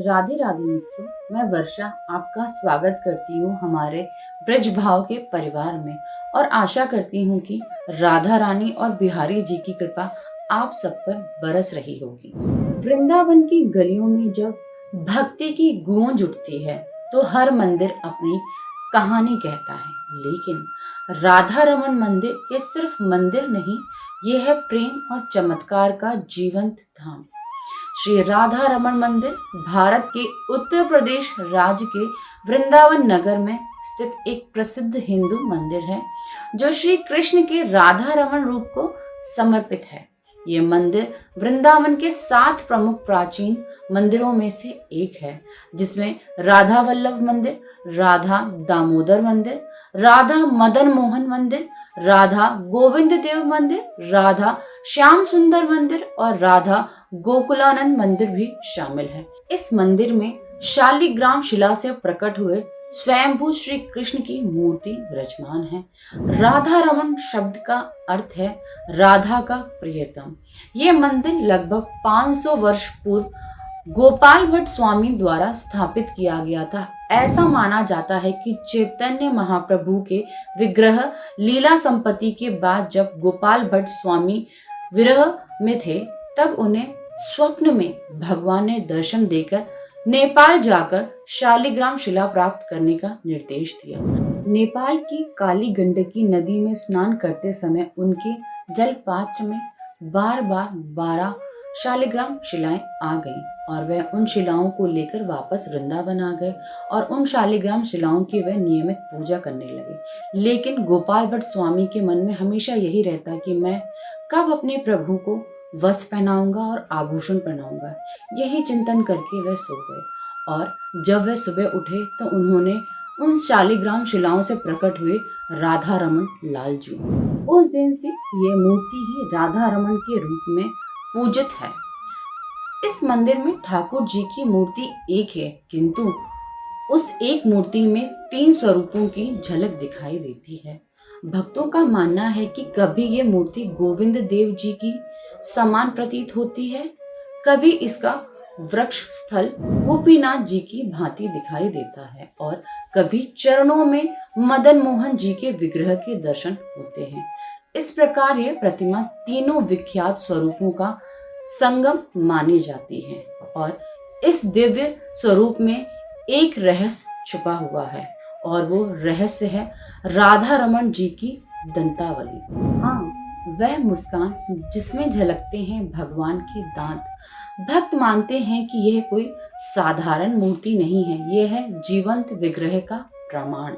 राधे राधे मित्रों, मैं वर्षा आपका स्वागत करती हूँ हमारे ब्रज भाव के परिवार में और आशा करती हूँ कि राधा रानी और बिहारी जी की कृपा आप सब पर बरस रही होगी। वृंदावन की गलियों में जब भक्ति की गूंज उठती है तो हर मंदिर अपनी कहानी कहता है, लेकिन राधा रमन मंदिर ये सिर्फ मंदिर नहीं, ये है प्रेम और चमत्कार का जीवंत धाम। श्री राधा रमन मंदिर भारत के उत्तर प्रदेश राज्य के वृंदावन नगर में स्थित एक प्रसिद्ध हिंदू मंदिर है जो श्री कृष्ण के राधा रमन रूप को समर्पित है। ये मंदिर वृंदावन के 7 प्रमुख प्राचीन मंदिरों में से एक है, जिसमें राधा वल्लभ मंदिर, राधा दामोदर मंदिर, राधा मदन मोहन मंदिर, राधा गोविंद देव मंदिर, राधा श्याम सुंदर मंदिर और राधा गोकुलानंद मंदिर भी शामिल है। इस मंदिर में शालिग्राम शिला से प्रकट हुए स्वयंभू श्री कृष्ण की मूर्ति विराजमान है। राधा रमन शब्द का अर्थ है राधा का प्रियतम। ये मंदिर लगभग 500 वर्ष पूर्व गोपाल भट्ट स्वामी द्वारा स्थापित किया गया था। ऐसा माना जाता है कि चैतन्य महाप्रभु के विग्रह लीला संपत्ति के बाद जब गोपाल भट्ट स्वामी विरह में थे, तब उन्हें स्वप्न में भगवान ने दर्शन देकर नेपाल जाकर शालिग्राम शिला प्राप्त करने का निर्देश दिया। नेपाल की काली गंडकी नदी में स्नान करते समय उनके जल पात्र में बार बार 12 शालिग्राम शिलाएं आ गईं और वह उन शिलाओं को लेकर वापस वृंदावन आ गए और उन शालिग्राम शिलाओं की वह नियमित पूजा करने लगे। लेकिन गोपाल भट्ट स्वामी के मन में हमेशा यही रहता कि मैं कब अपने प्रभु को वस्त्र पहनाऊंगा और आभूषण पहनाऊंगा। यही चिंतन करके वह सो गए और जब वह सुबह उठे तो उन्होंने उन शालिग्राम शिलाओं से प्रकट हुए राधा रमन लालजू। उस दिन से ये मूर्ति ही राधा रमन के रूप में पूजित है। इस मंदिर में ठाकुर जी की मूर्ति एक है, किंतु उस एक मूर्ति में 3 स्वरूपों की झलक दिखाई देती है। भक्तों का मानना है कि कभी ये मूर्ति गोविंद देव जी की समान प्रतीत होती है, कभी इसका वृक्ष स्थल गोपीनाथ जी की भांति दिखाई देता है और कभी चरणों में मदन मोहन जी के विग्रह के दर्शन होते हैं। इस प्रकार ये प्रतिमा तीनों विख्यात स्वरूपों का संगम मानी जाती है और इस दिव्य स्वरूप में एक रहस्य छुपा हुआ है और वो रहस्य है राधा रमन जी की दंतावली। हाँ, वह मुस्कान जिसमें झलकते हैं भगवान के दांत। भक्त मानते हैं कि यह कोई साधारण मूर्ति नहीं है, यह है जीवंत विग्रह का प्रमाण।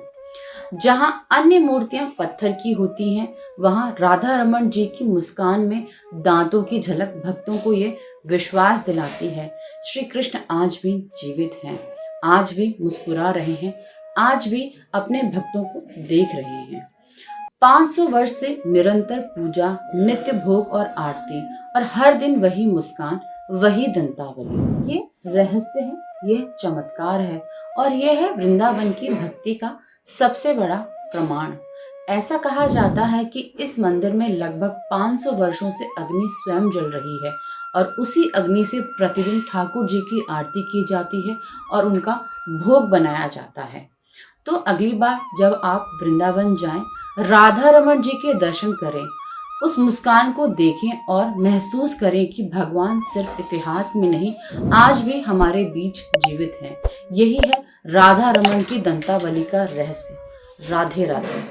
जहां अन्य मूर्तियां पत्थर की होती हैं, वहां राधा रमन जी की मुस्कान में दांतों की झलक भक्तों को यह विश्वास दिलाती है श्री कृष्ण आज भी जीवित हैं, आज भी मुस्कुरा रहे हैं, आज भी अपने भक्तों को देख रहे हैं। 500 वर्ष से निरंतर पूजा, नित्य भोग और आरती और हर दिन वही मुस्कान, वही दंतावली। ये रहस्य है, यह चमत्कार है और यह है वृंदावन की भक्ति का सबसे बड़ा प्रमाण। ऐसा कहा जाता है कि इस मंदिर में लगभग 500 वर्षों से अग्नि स्वयं जल रही है और उसी अग्नि से प्रतिदिन ठाकुर जी की आरती की जाती है और उनका भोग बनाया जाता है। तो अगली बार जब आप वृंदावन जाएं, राधा रमन जी के दर्शन करें, उस मुस्कान को देखें और महसूस करें कि भगवान सिर्फ इतिहास में नहीं, आज भी हमारे बीच जीवित हैं। यही है राधा रमन की दंतावली का रहस्य। राधे राधे।